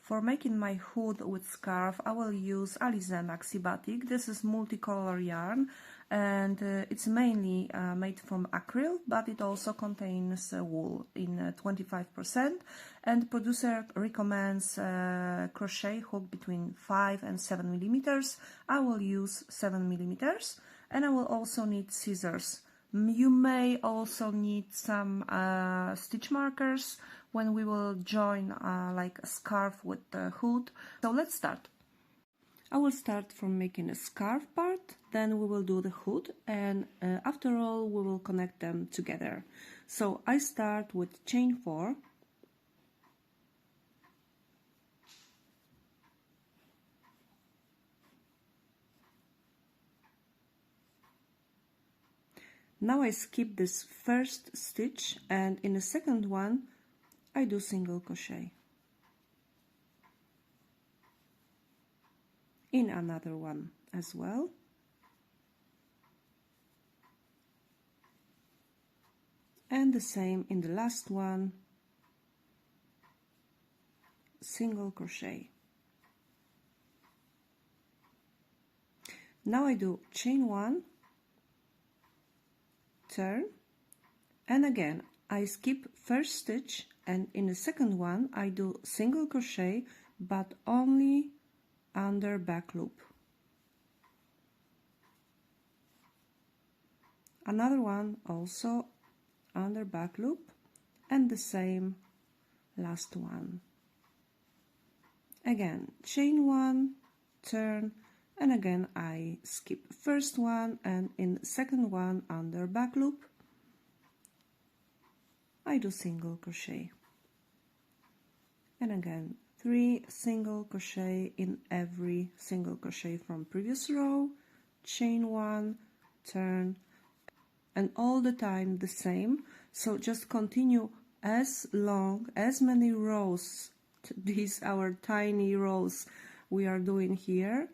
For making my hood with scarf, I will use Alize Maxi Batik. This is multicolor yarn, and it's mainly made from acrylic, but it also contains wool in 25%. And producer recommends crochet hook between 5 and 7 millimeters. I will use 7 millimeters, and I will also need scissors. You may also need some stitch markers when we will join like a scarf with the hood. So let's start. I will start from making a scarf part, then we will do the hood, and after all we will connect them together. So I start with chain 4. Now I skip this first stitch, and in the second one I do single crochet. In another one as well. And the same in the last one, single crochet. Now I do chain 1, turn, and again I skip first stitch, and in the second one I do single crochet, but only under back loop. Another one also under back loop, and the same last one. Again chain 1, turn, and again I skip first one, and in the second one under back loop I do single crochet, and again 3 single crochet in every single crochet from previous row, chain 1, turn, and all the time the same. So just continue as long, as many rows, these our tiny rows we are doing here,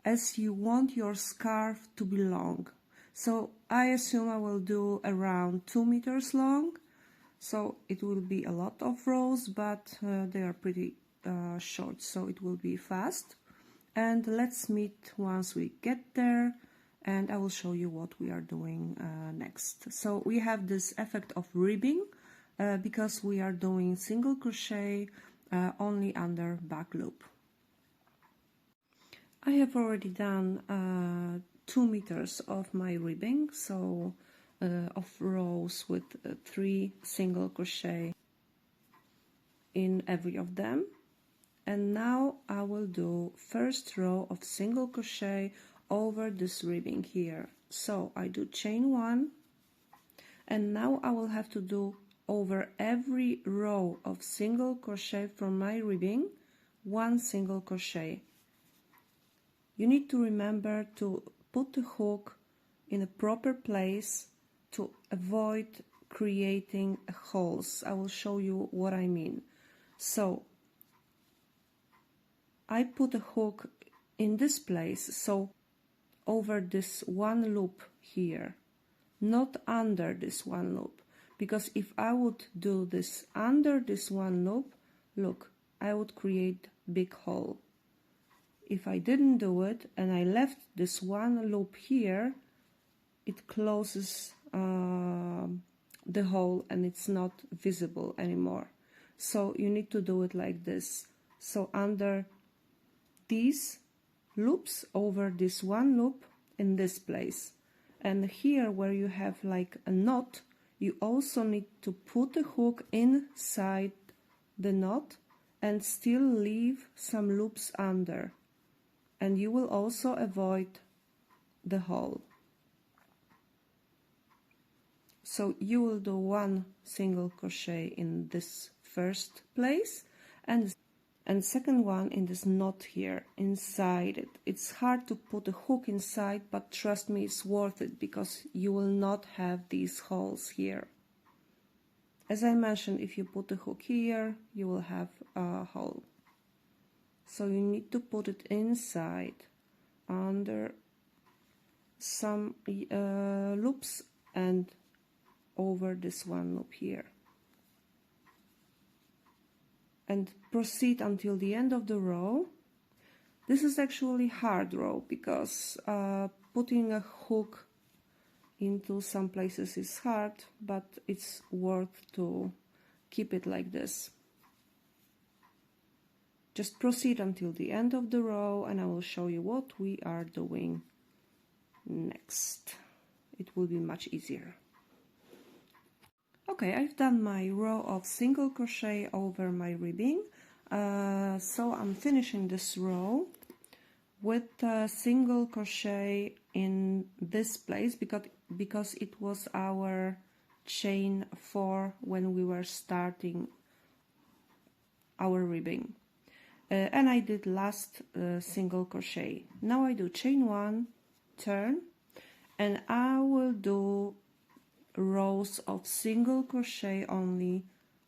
as you want your scarf to be long. So I assume I will do around 2 meters long, so it will be a lot of rows, but they are pretty short, so it will be fast. And let's meet once we get there, and I will show you what we are doing next. So we have this effect of ribbing because we are doing single crochet only under back loop. I have already done 2 meters of my ribbing, so of rows with 3 single crochet in every of them. And now I will do first row of single crochet over this ribbing here. So I do chain 1, and now I will have to do over every row of single crochet from my ribbing 1 single crochet. You need to remember to put the hook in a proper place to avoid creating holes. I will show you what I mean. So I put a hook in this place, so over this one loop here, not under this one loop, because if I would do this under this one loop, look, I would create big hole. If I didn't do it and I left this one loop here, it closes the hole and it's not visible anymore. So you need to do it like this. So under these loops, over this one loop in this place, and here where you have like a knot, you also need to put the hook inside the knot and still leave some loops under, and you will also avoid the hole. So you will do 1 single crochet in this first place, and second one in this knot here inside it. It's hard to put a hook inside, but trust me, it's worth it because you will not have these holes here. As I mentioned, if you put the hook here, you will have a hole. So you need to put it inside under some loops and over this one loop here. and proceed until the end of the row. This is actually hard row because putting a hook into some places is hard, but it's worth to keep it like this. Just proceed until the end of the row and I will show you what we are doing next. It will be much easier. Okay, I've done my row of single crochet over my ribbing, so I'm finishing this row with single crochet in this place because it was our chain 4 when we were starting our ribbing. And I did last single crochet. Now I do chain 1, turn, and I will do rows of single crochet only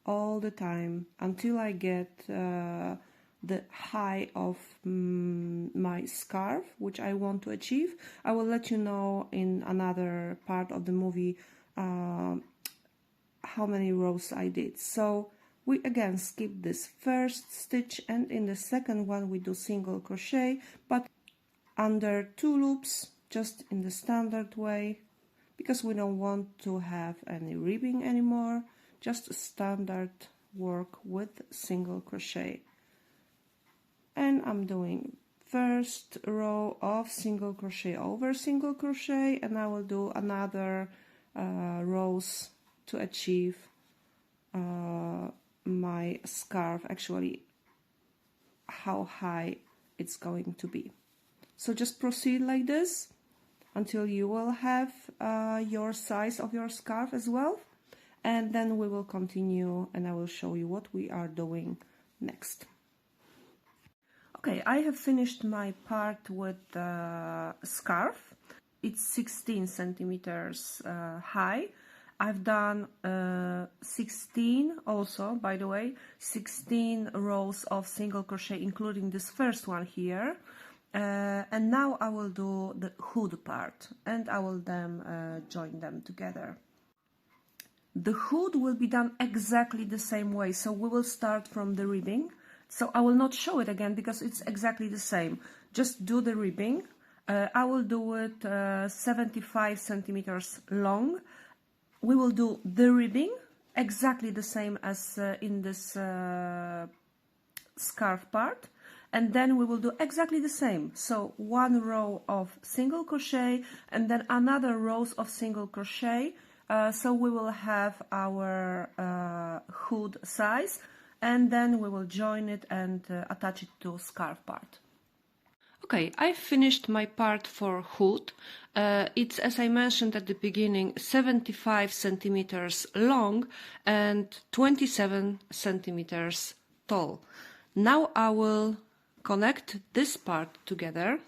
all the time until I get the high of my scarf, which I want to achieve. I will let you know in another part of the movie how many rows I did. So we again skip this first stitch, and in the second one we do single crochet, but under 2 loops, just in the standard way, because we don't want to have any ribbing anymore, just standard work with single crochet. And I'm doing first row of single crochet over single crochet, and I will do another rows to achieve my scarf, actually how high it's going to be. So just proceed like this until you will have your size of your scarf as well, and then we will continue and I will show you what we are doing next. Okay, I have finished my part with the scarf. It's 16 centimeters high. I've done 16 also, by the way, 16 rows of single crochet, including this first one here. And now I will do the hood part, and I will then join them together. The hood will be done exactly the same way, so we will start from the ribbing. So I will not show it again because it's exactly the same. Just do the ribbing. I will do it 75 centimeters long. We will do the ribbing exactly the same as in this scarf part, and then we will do exactly the same. So 1 row of single crochet and then another rows of single crochet, so we will have our hood size, and then we will join it and attach it to scarf part. Okay, I finished my part for hood. It's, as I mentioned at the beginning, 75 centimeters long and 27 centimeters tall. Now I will connect this part together,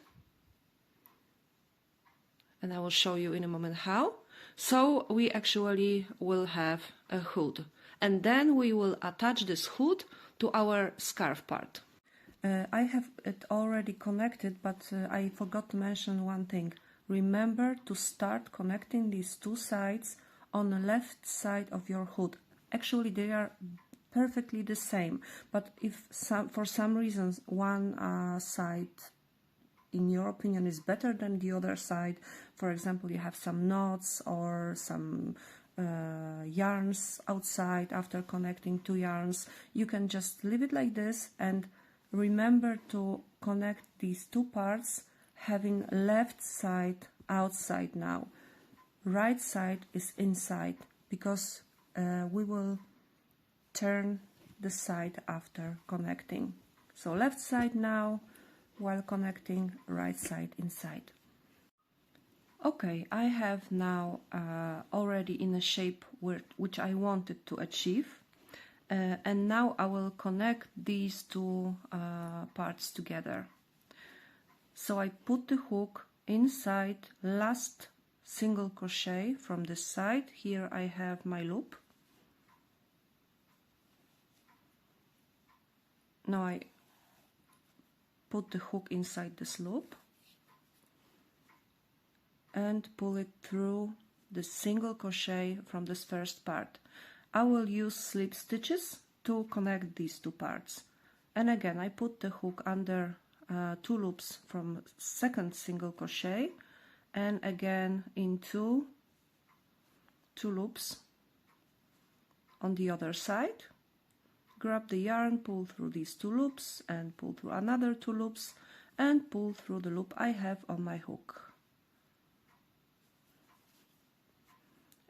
and I will show you in a moment how. So we actually will have a hood, and then we will attach this hood to our scarf part. I have it already connected, but I forgot to mention one thing. Remember to start connecting these 2 sides on the left side of your hood. Actually, they are perfectly the same, but if for some reasons one side in your opinion is better than the other side, for example you have some knots or some yarns outside after connecting 2 yarns, you can just leave it like this, and remember to connect these 2 parts having left side outside now. Right side is inside because we will turn the side after connecting. So left side now while connecting, right side inside. Okay, I have now already in a shape which I wanted to achieve. And now I will connect these 2 parts together. So I put the hook inside last single crochet from this side. Here I have my loop. Now I put the hook inside this loop and pull it through the single crochet from this first part. I will use slip stitches to connect these two parts. And again, I put the hook under 2 loops from second single crochet, and again into 2 loops on the other side. Grab the yarn, pull through these 2 loops, and pull through another 2 loops, and pull through the loop I have on my hook.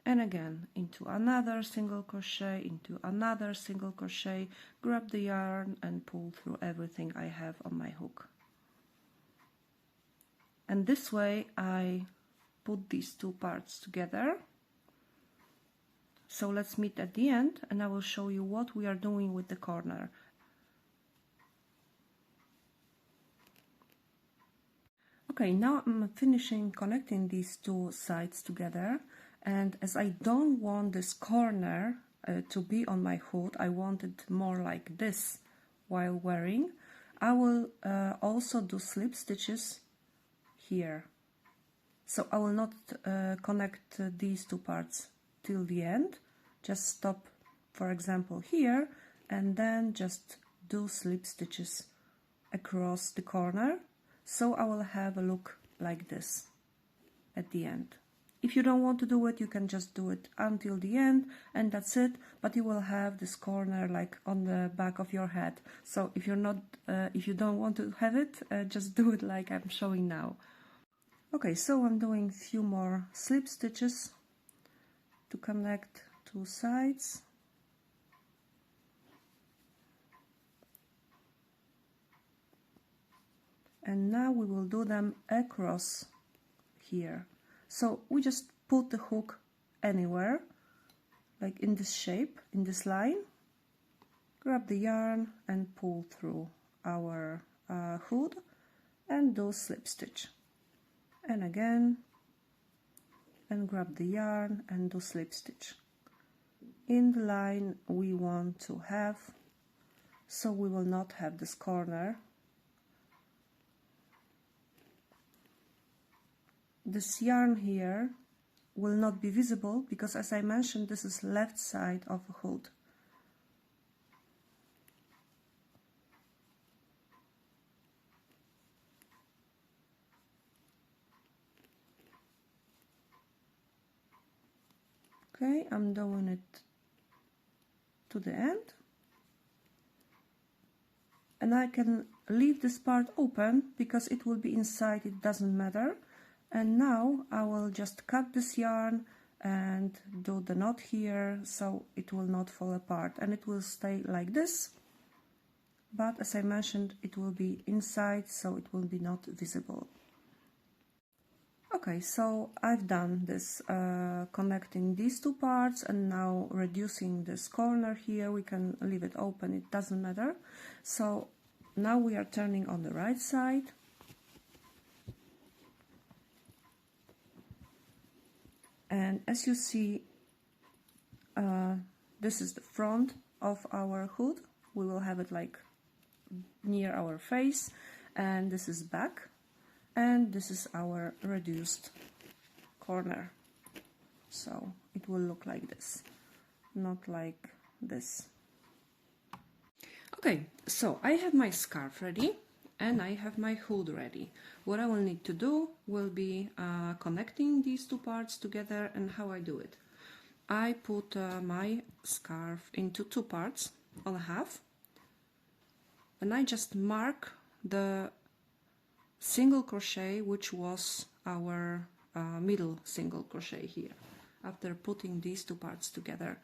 And again, into another single crochet, into another single crochet, grab the yarn and pull through everything I have on my hook. And this way I put these 2 parts together. So let's meet at the end and I will show you what we are doing with the corner. Okay, now I'm finishing connecting these 2 sides together, and as I don't want this corner to be on my hood, I want it more like this while wearing, I will also do slip stitches here. So I will not connect these 2 parts till the end, just stop, for example, here, and then just do slip stitches across the corner, so I will have a look like this at the end. If you don't want to do it, you can just do it until the end and that's it, but you will have this corner like on the back of your head. So if you're not, if you don't want to have it, just do it like I'm showing now. Okay, so I'm doing a few more slip stitches to connect 2 sides. And now we will do them across here. So we just put the hook anywhere, like in this shape, in this line, grab the yarn and pull through our hood and do slip stitch. And again, and grab the yarn and do slip stitch in the line we want to have, so we will not have this corner. This yarn here will not be visible because, as I mentioned, this is left side of a hood. Okay, I'm doing it to the end. And I can leave this part open because it will be inside, it doesn't matter. And now I will just cut this yarn and do the knot here so it will not fall apart, and it will stay like this, but as I mentioned, it will be inside, so it will be not visible. Okay, so I've done this connecting these 2 parts, and now reducing this corner here. We can leave it open, it doesn't matter. So now we are turning on the right side. And as you see, this is the front of our hood. We will have it like near our face, and this is back, and this is our reduced corner. So it will look like this, not like this. Okay, so I have my scarf ready and I have my hood ready. What I will need to do will be connecting these 2 parts together. And how I do it, I put my scarf into 2 parts on a half, and I just mark the single crochet which was our middle single crochet here. After putting these 2 parts together,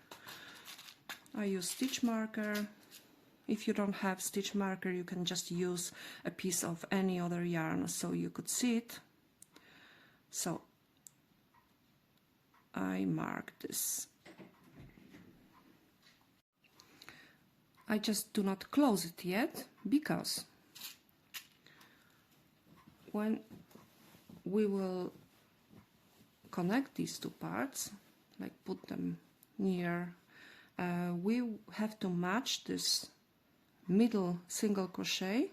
I use stitch marker. If you don't have stitch marker, you can just use a piece of any other yarn so you could see it. So I mark this. I just do not close it yet, because when we will connect these 2 parts, like put them near, we have to match this middle single crochet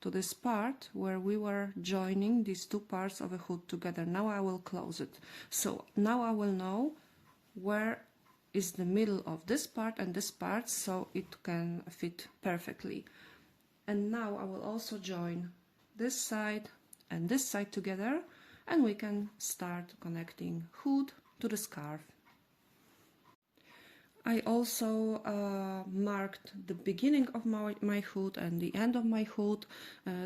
to this part where we were joining these 2 parts of a hood together. Now I will close it, so now I will know where is the middle of this part and this part, so it can fit perfectly. And now I will also join this side and this side together, and we can start connecting hood to the scarf. I also marked the beginning of my hood and the end of my hood,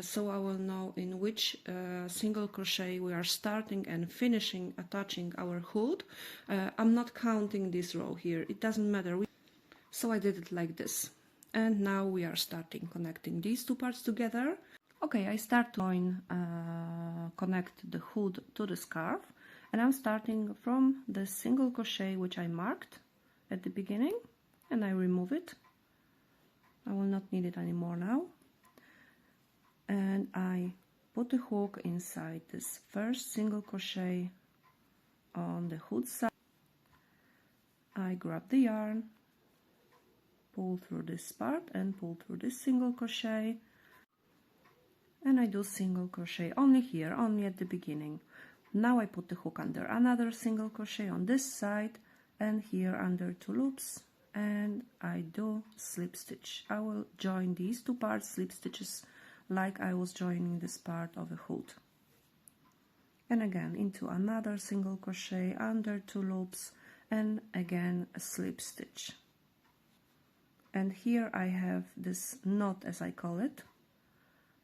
so I will know in which single crochet we are starting and finishing attaching our hood. I'm not counting this row here, it doesn't matter. So I did it like this. And now we are starting connecting these two parts together. Okay, I start to connect the hood to the scarf, and I'm starting from the single crochet which I marked at the beginning, and I remove it. I will not need it anymore now. And I put the hook inside this first single crochet on the hood side. I grab the yarn, pull through this part and pull through this single crochet, and I do single crochet only here, only at the beginning. Now I put the hook under another single crochet on this side and here under 2 loops, and I do slip stitch. I will join these two parts slip stitches like I was joining this part of a hood. And again into another single crochet under 2 loops, and again a slip stitch. And here I have this knot, as I call it.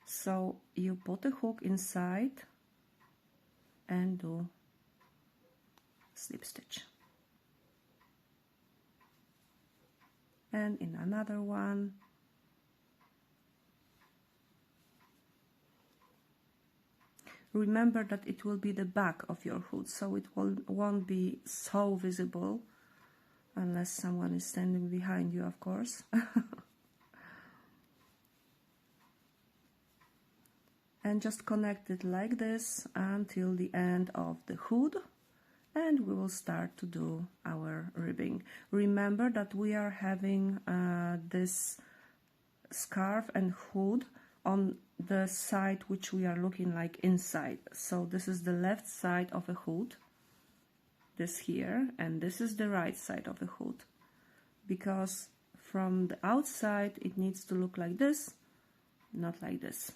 So you put the hook inside and do slip stitch. And in another one, remember that it will be the back of your hood, so it won't be so visible unless someone is standing behind you, of course. And just connect it like this until the end of the hood, and we will start to do our ribbing. Remember that we are having this scarf and hood on the side which we are looking like inside. So this is the left side of a hood, this here, and this is the right side of the hood, because from the outside it needs to look like this, not like this.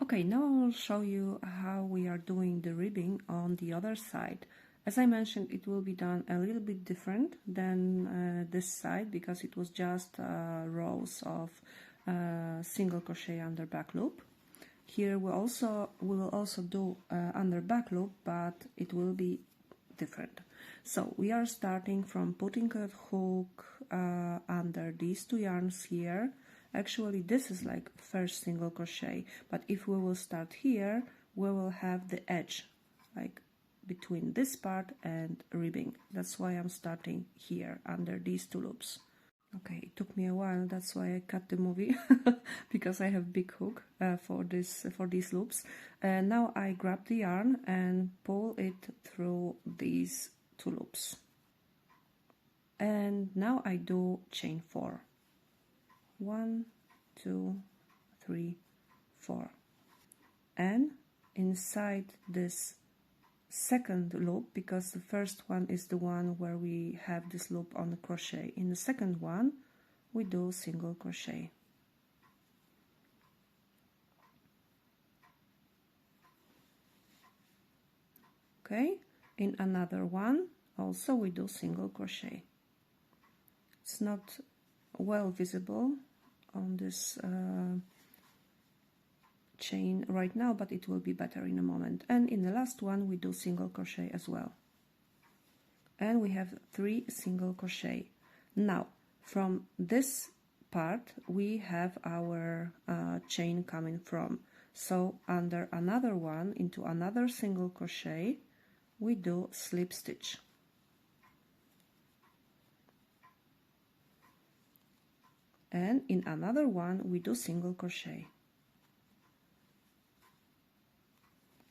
Okay, now I will show you how we are doing the ribbing on the other side. As I mentioned, it will be done a little bit different than this side, because it was just rows of single crochet under back loop. Here we will also do under back loop, but it will be different. So we are starting from putting a hook under these 2 yarns here. Actually this is like first single crochet, but if we will start here, we will have the edge like between this part and ribbing. That's why I'm starting here under these 2 loops. Okay, it took me a while, that's why I cut the movie because I have big hook for these loops. And now I grab the yarn and pull it through these 2 loops. And now I do chain 4. 1, 2, 3, 4. And inside this second loop, because the first one is the one where we have this loop on the crochet, in the second one we do single crochet. Okay, in another one also we do single crochet. It's not well visible on this chain right now, but it will be better in a moment. And in the last one we do single crochet as well, and we have 3 single crochet. Now from this part we have our chain coming from, so under another one into another single crochet we do slip stitch. And in another one we do single crochet.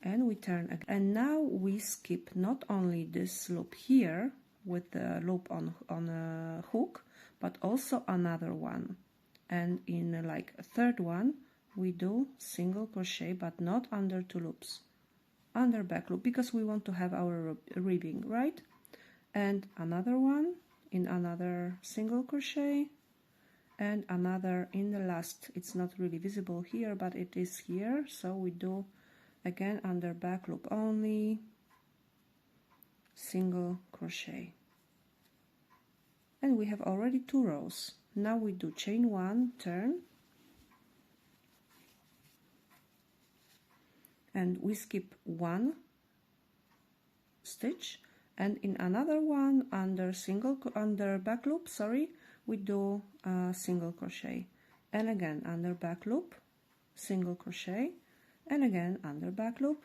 And we turn again. And now we skip not only this loop here with the loop on a hook, but also another one. And in like a third one we do single crochet, but not under 2 loops, under back loop, because we want to have our ribbing, right? And another one in another single crochet, and another in the last. It's not really visible here, but it is here, so we do again under back loop only, single crochet, and we have already 2 rows. Now we do chain 1, turn, and we skip 1 stitch, and in another one under back loop, sorry, we do a single crochet, and again under back loop, single crochet, and again under back loop,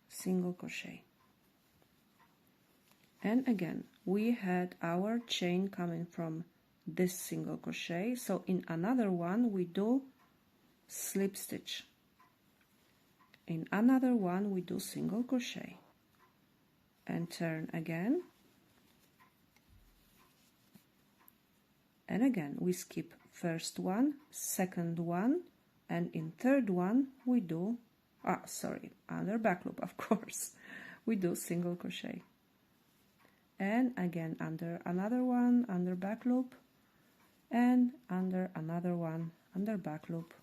single crochet, and again we had our chain coming from this single crochet, so in another one we do slip stitch, in another one we do single crochet, and turn again, and again we skip first one, second one, and in third one we do under back loop, of course, we do single crochet, and again under another one under back loop, and under another one under back loop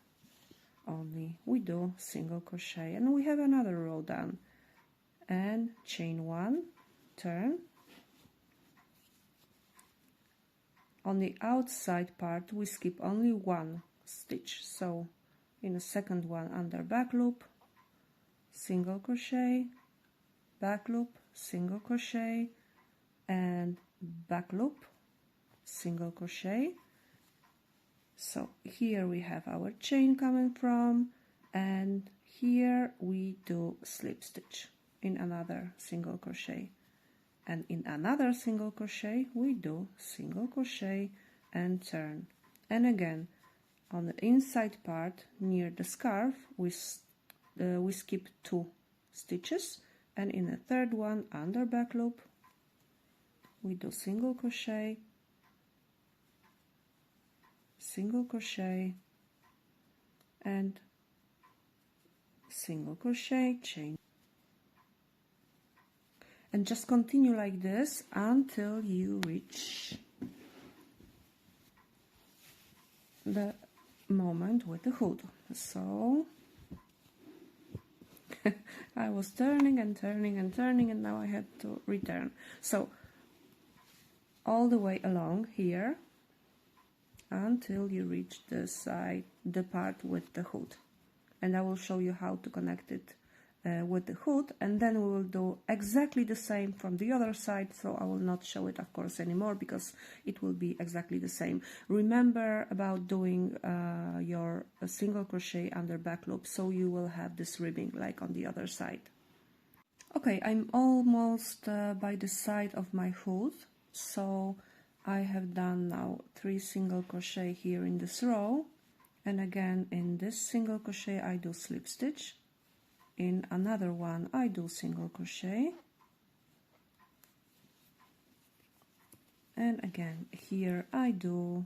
only, we do single crochet, and we have another row done, and chain 1, turn. On the outside part we skip only 1 stitch, so in the second one under back loop, single crochet, back loop, single crochet, and back loop, single crochet. So here we have our chain coming from, and here we do slip stitch in another single crochet, and in another single crochet we do single crochet and turn, and again on the inside part near the scarf we skip 2 stitches, and in the third one under back loop we do single crochet, single crochet, and single crochet, chain, and just continue like this until you reach the moment with the hood. So I was turning and turning and turning, and now I had to return. So all the way along here until you reach the part with the hood, and I will show you how to connect it with the hood, and then we will do exactly the same from the other side. So I will not show it, of course, anymore, because it will be exactly the same. Remember about doing your single crochet under back loop, so you will have this ribbing like on the other side. Okay, I'm almost by the side of my hood, so I have done now 3 single crochet here in this row, and again in this single crochet I do slip stitch, in another one I do single crochet, and again here I do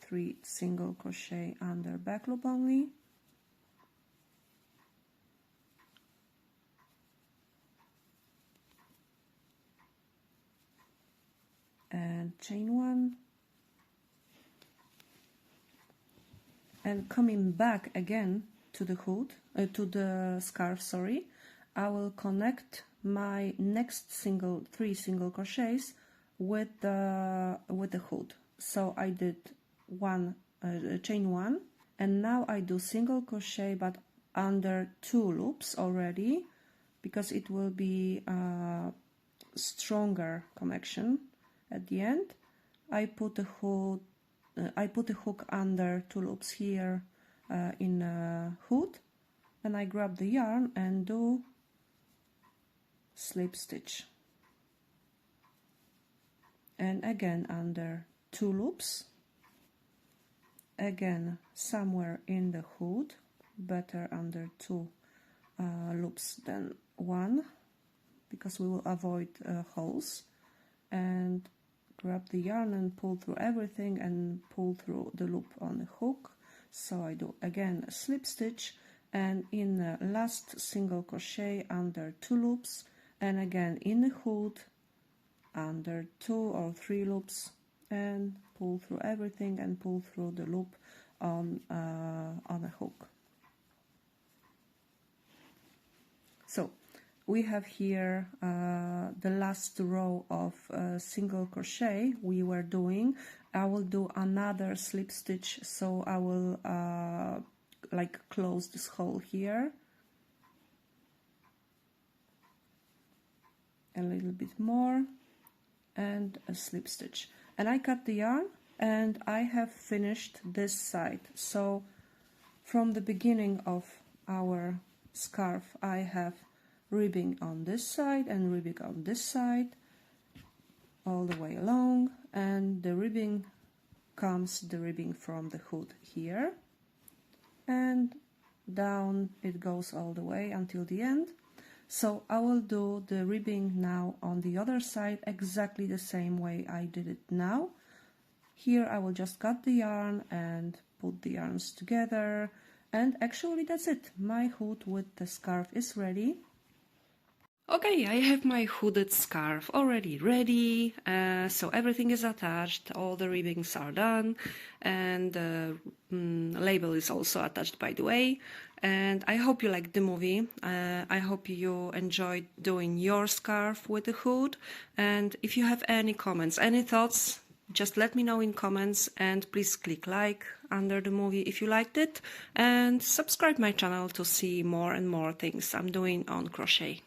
3 single crochet under back loop only, and chain 1, and coming back again to the hood, to the scarf, sorry, I will connect my next 3 single crochets with the hood. So I did chain 1, and now I do single crochet but under 2 loops already, because it will be a stronger connection at the end. I put the hook under 2 loops here in a hood, and I grab the yarn and do slip stitch, and again under 2 loops, again somewhere in the hood, better under 2 loops than 1, because we will avoid holes, and grab the yarn and pull through everything and pull through the loop on the hook. So I do again a slip stitch, and in the last single crochet under 2 loops, and again in the hood under 2 or 3 loops, and pull through everything and pull through the loop on a hook. So we have here the last row of single crochet we were doing. I will do another slip stitch, so I will like close this hole here a little bit more and a slip stitch, and I cut the yarn and I have finished this side. So from the beginning of our scarf I have ribbing on this side and ribbing on this side all the way along, and the ribbing comes the ribbing from the hood here, and down it goes all the way until the end. So I will do the ribbing now on the other side exactly the same way I did it now. Here I will just cut the yarn and put the yarns together, and actually that's it. My hood with the scarf is ready. Okay, I have my hooded scarf already ready, so everything is attached, all the ribbings are done, and the label is also attached, by the way. And I hope you liked the movie. I hope you enjoyed doing your scarf with the hood, and if you have any comments, any thoughts, just let me know in comments, and please click like under the movie if you liked it, and subscribe my channel to see more and more things I'm doing on crochet.